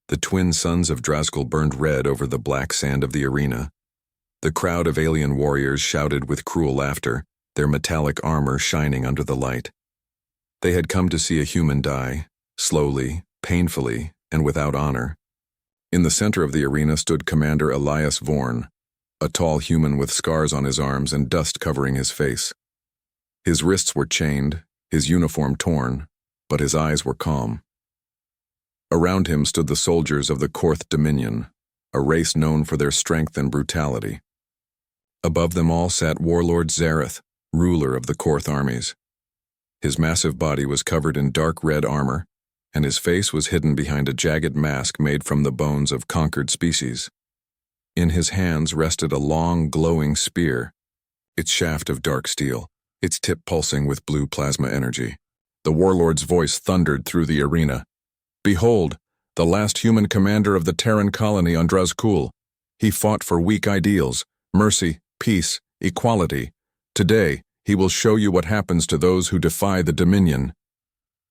The twin suns of Drazgul burned red over the black sand of the arena. The crowd of alien warriors shouted with cruel laughter, their metallic armor shining under the light. They had come to see a human die, slowly, painfully, and without honor. In the center of the arena stood Commander Elias Vorn, a tall human with scars on his arms and dust covering his face. His wrists were chained, his uniform torn, but his eyes were calm. Around him stood the soldiers of the Korth Dominion, a race known for their strength and brutality. Above them all sat Warlord Zareth, ruler of the Korth armies. His massive body was covered in dark red armor, and his face was hidden behind a jagged mask made from the bones of conquered species. In his hands rested a long, glowing spear, its shaft of dark steel, its tip pulsing with blue plasma energy. The warlord's voice thundered through the arena. "Behold, the last human commander of the Terran colony on Drazgul. He fought for weak ideals, mercy, peace, equality. Today, he will show you what happens to those who defy the Dominion."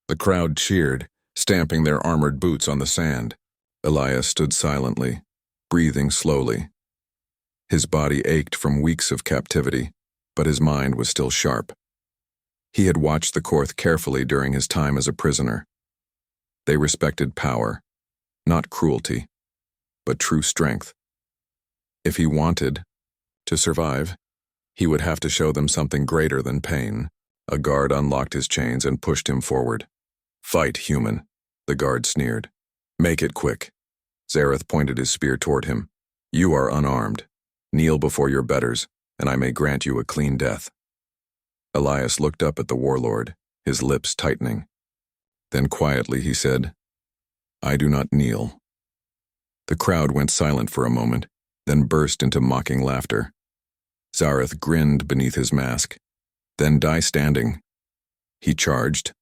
The crowd cheered, stamping their armored boots on the sand. Elias stood silently, breathing slowly. His body ached from weeks of captivity, but his mind was still sharp. He had watched the Korth carefully during his time as a prisoner. They respected power, not cruelty, but true strength. If he wanted to survive, he would have to show them something greater than pain. A guard unlocked his chains and pushed him forward. "Fight, human," the guard sneered. "Make it quick." Zareth pointed his spear toward him. "You are unarmed. Kneel before your betters, and I may grant you a clean death." Elias looked up at the warlord, his lips tightening. Then quietly he said, "I do not kneel." The crowd went silent for a moment, then burst into mocking laughter. Zareth grinned beneath his mask. "Then die standing." He charged.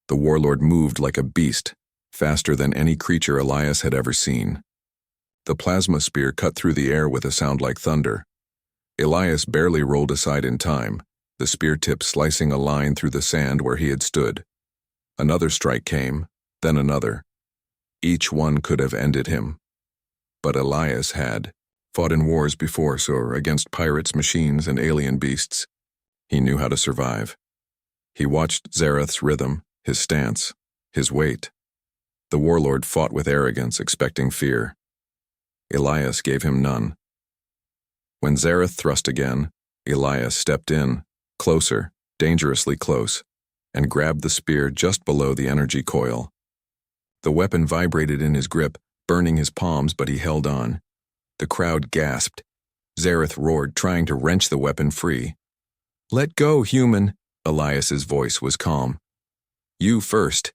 The warlord moved like a beast, faster than any creature Elias had ever seen. The plasma spear cut through the air with a sound like thunder. Elias barely rolled aside in time, the spear tip slicing a line through the sand where he had stood. Another strike came, then another. Each one could have ended him. But Elias had fought in wars before, so against pirates, machines, and alien beasts. He knew how to survive. He watched Zareth's rhythm, his stance, his weight. The warlord fought with arrogance, expecting fear. Elias gave him none. When Zareth thrust again, Elias stepped in, closer, dangerously close, and grabbed the spear just below the energy coil. The weapon vibrated in his grip, burning his palms, but he held on. The crowd gasped. Zareth roared, trying to wrench the weapon free. "Let go, human!" Elias's voice was calm. "You first."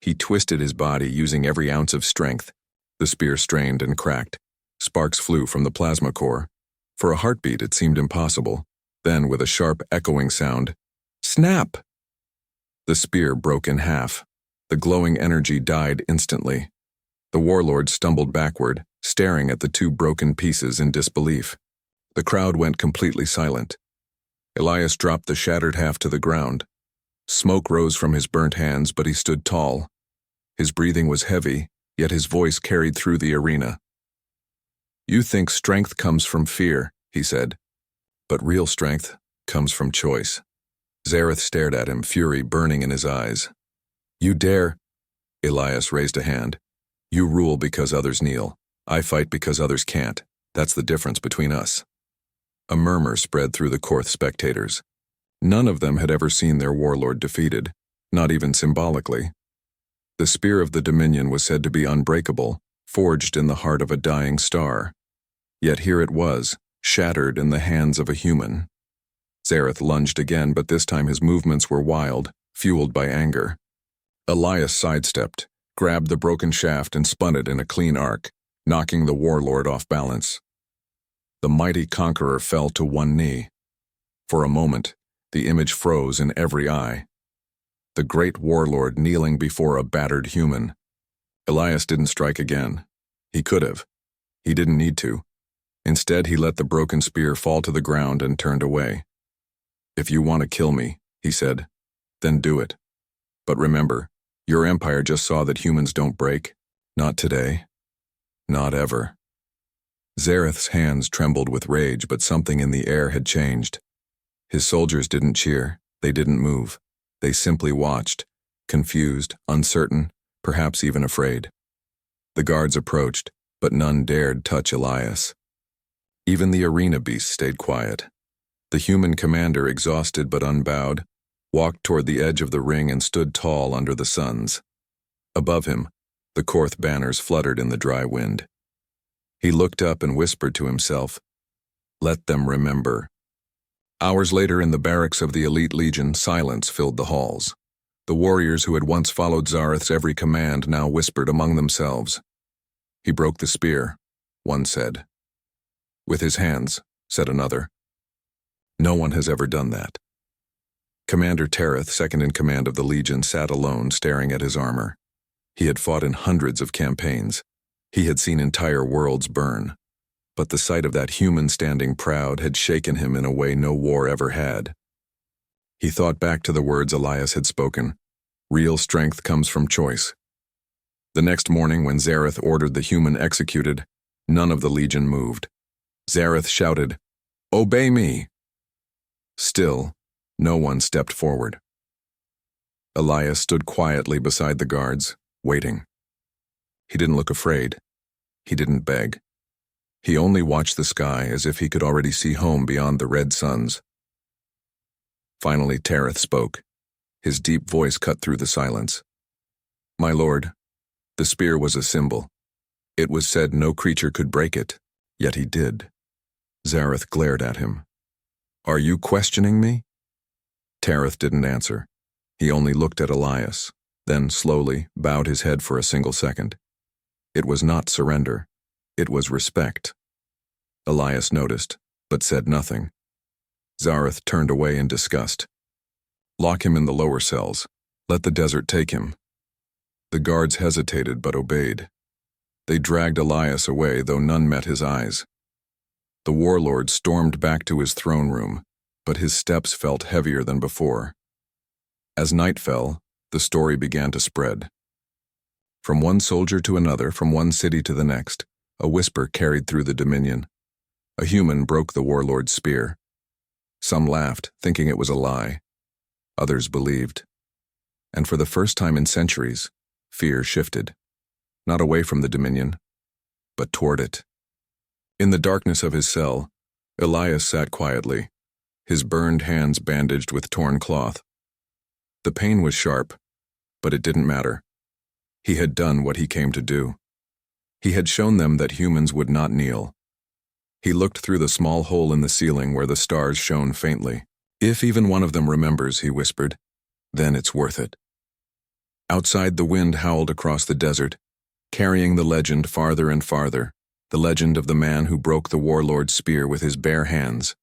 He twisted his body, using every ounce of strength. The spear strained and cracked. Sparks flew from the plasma core. For a heartbeat, it seemed impossible. Then, with a sharp, echoing sound, "Snap!" The spear broke in half. The glowing energy died instantly. The warlord stumbled backward, staring at the two broken pieces in disbelief. The crowd went completely silent. Elias dropped the shattered half to the ground. Smoke rose from his burnt hands, but he stood tall. His breathing was heavy, yet his voice carried through the arena. "You think strength comes from fear," he said, "but real strength comes from choice." Zareth stared at him, fury burning in his eyes. "You dare?" Elias raised a hand. "You rule because others kneel. I fight because others can't. That's the difference between us." A murmur spread through the Korth spectators. None of them had ever seen their warlord defeated, not even symbolically. The spear of the Dominion was said to be unbreakable, forged in the heart of a dying star. Yet here it was, shattered in the hands of a human. Zareth lunged again, but this time his movements were wild, fueled by anger. Elias sidestepped, grabbed the broken shaft and spun it in a clean arc, knocking the warlord off balance. The mighty conqueror fell to one knee. For a moment, the image froze in every eye. The great warlord kneeling before a battered human. Elias didn't strike again. He could have. He didn't need to. Instead, he let the broken spear fall to the ground and turned away. "If you want to kill me," he said, "then do it. But remember, your empire just saw that humans don't break. Not today, Not ever. Zareth's hands trembled with rage, but something in the air had changed. His soldiers didn't cheer, they didn't move. They simply watched, confused, uncertain, perhaps even afraid. The guards approached, but none dared touch Elias. Even the arena beasts stayed quiet. The human commander, exhausted but unbowed, walked toward the edge of the ring and stood tall under the suns. Above him, the Korth banners fluttered in the dry wind. He looked up and whispered to himself, "Let them remember." Hours later, in the barracks of the elite legion, silence filled the halls. The warriors who had once followed Zareth's every command now whispered among themselves. "He broke the spear," one said. "With his hands," said another. "No one has ever done that." Commander Tereth, second in command of the legion, sat alone, staring at his armor. He had fought in hundreds of campaigns. He had seen entire worlds burn. But the sight of that human standing proud had shaken him in a way no war ever had. He thought back to the words Elias had spoken. Real strength comes from choice. The next morning, when Zareth ordered the human executed, none of the legion moved. Zareth shouted, "Obey me!" Still, no one stepped forward. Elias stood quietly beside the guards, waiting. He didn't look afraid. He didn't beg. He only watched the sky as if he could already see home beyond the red suns. Finally, Tereth spoke. His deep voice cut through the silence. "My lord, the spear was a symbol. It was said no creature could break it, yet he did." Zareth glared at him. "Are you questioning me?" Tereth didn't answer. He only looked at Elias, then slowly bowed his head for a single second. It was not surrender. It was respect. Elias noticed, but said nothing. Zareth turned away in disgust. "Lock him in the lower cells. Let the desert take him." The guards hesitated but obeyed. They dragged Elias away, though none met his eyes. The warlord stormed back to his throne room, but his steps felt heavier than before. As night fell, the story began to spread. From one soldier to another, from one city to the next, a whisper carried through the Dominion. A human broke the warlord's spear. Some laughed, thinking it was a lie. Others believed. And for the first time in centuries, fear shifted. Not away from the Dominion, but toward it. In the darkness of his cell, Elias sat quietly, his burned hands bandaged with torn cloth. The pain was sharp, but it didn't matter. He had done what he came to do. He had shown them that humans would not kneel. He looked through the small hole in the ceiling where the stars shone faintly. "If even one of them remembers," he whispered, "then it's worth it." Outside, the wind howled across the desert, carrying the legend farther and farther, the legend of the man who broke the warlord's spear with his bare hands.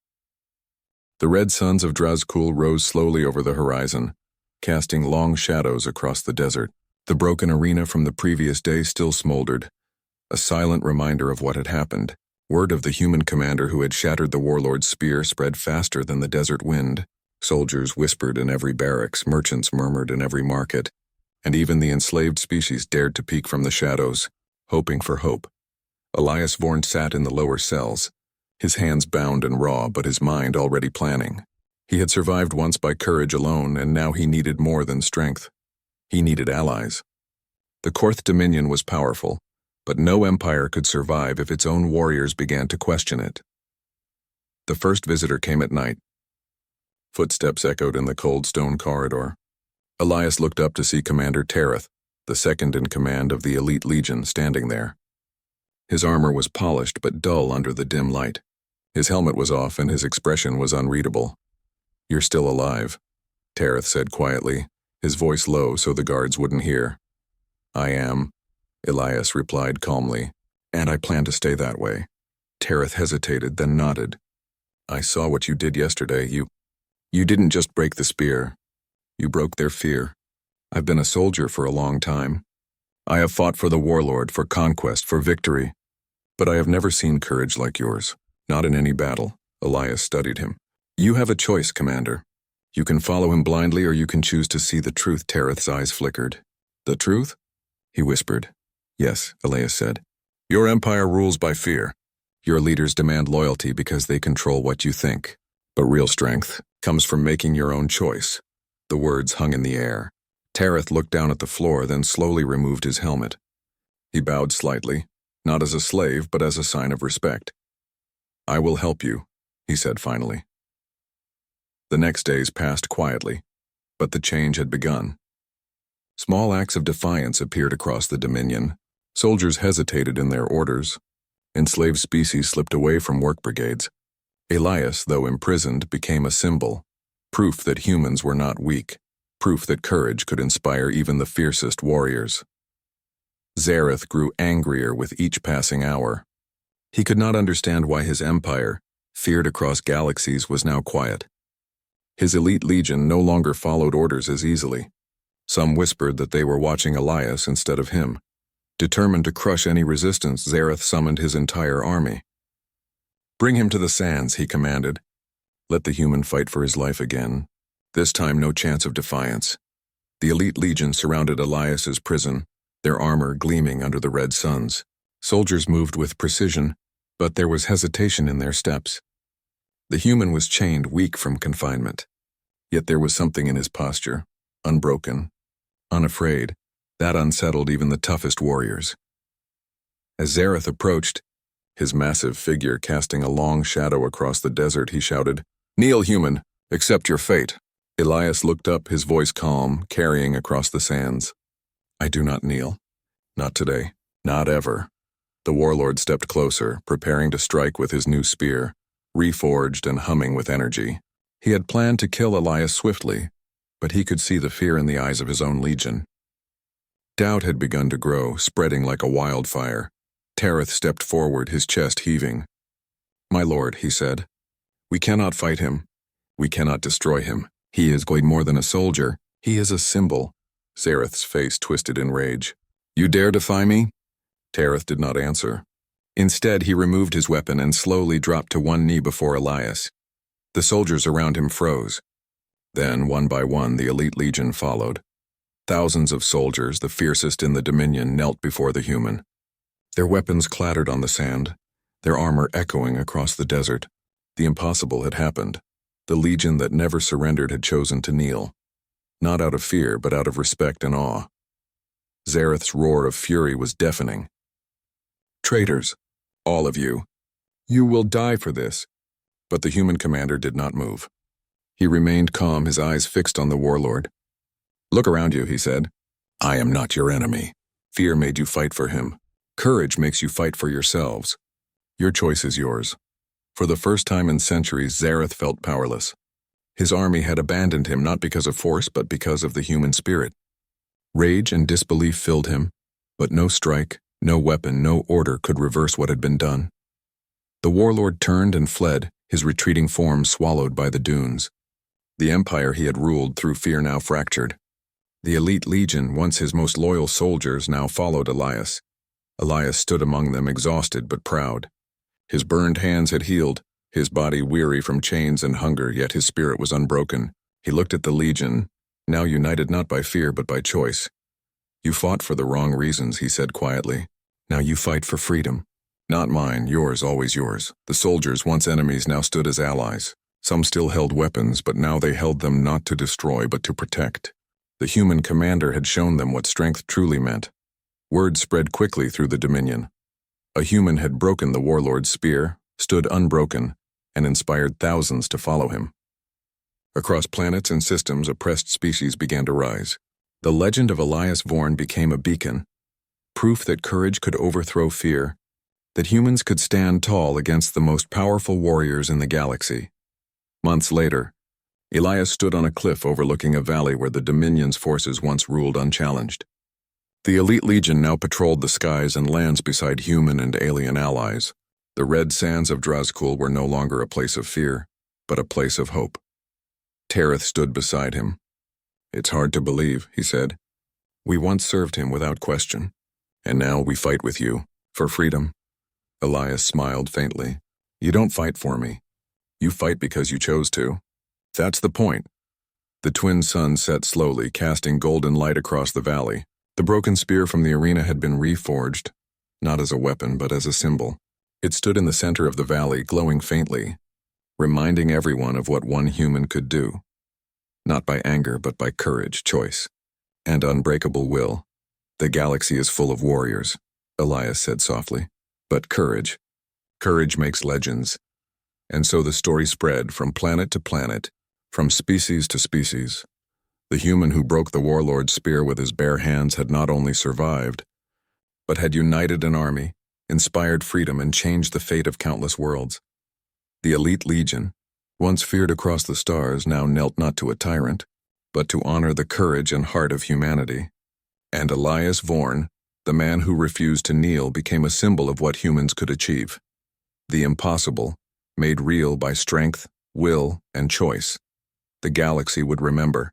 The red suns of Drazkul rose slowly over the horizon, casting long shadows across the desert. The broken arena from the previous day still smoldered, a silent reminder of what had happened. Word of the human commander who had shattered the warlord's spear spread faster than the desert wind. Soldiers whispered in every barracks, merchants murmured in every market, and even the enslaved species dared to peek from the shadows, hoping for hope. Elias Vorn sat in the lower cells, his hands bound and raw, but his mind already planning. He had survived once by courage alone, and now he needed more than strength. He needed allies. The Korth Dominion was powerful, but no empire could survive if its own warriors began to question it. The first visitor came at night. Footsteps echoed in the cold stone corridor. Elias looked up to see Commander Tereth, the second in command of the elite legion, standing there. His armor was polished but dull under the dim light. His helmet was off and his expression was unreadable. "You're still alive," Tereth said quietly, his voice low so the guards wouldn't hear. "I am," Elias replied calmly, "and I plan to stay that way." Tereth hesitated, then nodded. "I saw what you did yesterday. You didn't just break the spear. You broke their fear. I've been a soldier for a long time. I have fought for the Warlord, for conquest, for victory. But I have never seen courage like yours, not in any battle." Elias studied him. "You have a choice, Commander. You can follow him blindly or you can choose to see the truth." Tereth's eyes flickered. "The truth?" he whispered. "Yes," Elias said. Your empire rules by fear. Your leaders demand loyalty because they control what you think. But real strength comes from making your own choice. The words hung in the air. Tareth looked down at the floor, then slowly removed his helmet. He bowed slightly, not as a slave, but as a sign of respect. I will help you, he said finally. The next days passed quietly, but the change had begun. Small acts of defiance appeared across the Dominion. Soldiers hesitated in their orders. Enslaved species slipped away from work brigades. Elias, though imprisoned, became a symbol, proof that humans were not weak, proof that courage could inspire even the fiercest warriors. Zareth grew angrier with each passing hour. He could not understand why his empire, feared across galaxies, was now quiet. His elite legion no longer followed orders as easily. Some whispered that they were watching Elias instead of him. Determined to crush any resistance, Zareth summoned his entire army. Bring him to the sands, he commanded. Let the human fight for his life again. This time no chance of defiance. The elite legion surrounded Elias's prison, their armor gleaming under the red suns. Soldiers moved with precision, but there was hesitation in their steps. The human was chained, weak from confinement. Yet there was something in his posture, unbroken, unafraid, that unsettled even the toughest warriors. As Zareth approached, his massive figure casting a long shadow across the desert, he shouted, "Kneel, human, accept your fate." Elias looked up, his voice calm, carrying across the sands. I do not kneel. Not today. Not ever. The warlord stepped closer, preparing to strike with his new spear, reforged and humming with energy. He had planned to kill Elias swiftly, but he could see the fear in the eyes of his own legion. Doubt had begun to grow, spreading like a wildfire. Tareth stepped forward, his chest heaving. My lord, he said, we cannot fight him. We cannot destroy him. He is going more than a soldier. He is a symbol. Zareth's face twisted in rage. You dare defy me? Tareth did not answer. Instead, he removed his weapon and slowly dropped to one knee before Elias. The soldiers around him froze. Then, one by one, the elite legion followed. Thousands of soldiers, the fiercest in the Dominion, knelt before the human. Their weapons clattered on the sand, their armor echoing across the desert. The impossible had happened. The legion that never surrendered had chosen to kneel. Not out of fear, but out of respect and awe. Zareth's roar of fury was deafening. Traitors, all of you. You will die for this. But the human commander did not move. He remained calm, his eyes fixed on the warlord. Look around you, he said. I am not your enemy. Fear made you fight for him. Courage makes you fight for yourselves. Your choice is yours. For the first time in centuries, Zareth felt powerless. His army had abandoned him not because of force, but because of the human spirit. Rage and disbelief filled him, but no strike, no weapon, no order could reverse what had been done. The warlord turned and fled, his retreating form swallowed by the dunes. The empire he had ruled through fear now fractured. The elite legion, once his most loyal soldiers, now followed Elias. Elias stood among them, exhausted but proud. His burned hands had healed, his body weary from chains and hunger, yet his spirit was unbroken. He looked at the legion, now united not by fear but by choice. You fought for the wrong reasons, he said quietly. Now you fight for freedom. Not mine, yours, always yours. The soldiers, once enemies, now stood as allies. Some still held weapons, but now they held them not to destroy but to protect. The human commander had shown them what strength truly meant. Word spread quickly through the Dominion. A human had broken the warlord's spear, stood unbroken, and inspired thousands to follow him. Across planets and systems, oppressed species began to rise. The legend of Elias Vorn became a beacon, proof that courage could overthrow fear, that humans could stand tall against the most powerful warriors in the galaxy. Months later, Elias stood on a cliff overlooking a valley where the Dominion's forces once ruled unchallenged. The elite legion now patrolled the skies and lands beside human and alien allies. The red sands of Drazkul were no longer a place of fear, but a place of hope. Tareth stood beside him. It's hard to believe, he said. We once served him without question, and now we fight with you, for freedom. Elias smiled faintly. You don't fight for me. You fight because you chose to. That's the point. The twin suns set slowly, casting golden light across the valley. The broken spear from the arena had been reforged. not as a weapon but as a symbol. It stood in the center of the valley, glowing faintly, reminding everyone of what one human could do. Not by anger, but by courage, choice, and unbreakable will. The galaxy is full of warriors, Elias said softly. But courage makes legends. And so the story spread from planet to planet, from species to species. The human who broke the Warlord's spear with his bare hands had not only survived, but had united an army, inspired freedom, and changed the fate of countless worlds. The elite legion, once feared across the stars, now knelt not to a tyrant, but to honor the courage and heart of humanity. And Elias Vorn, the man who refused to kneel, became a symbol of what humans could achieve. The impossible, made real by strength, will, and choice. The galaxy would remember.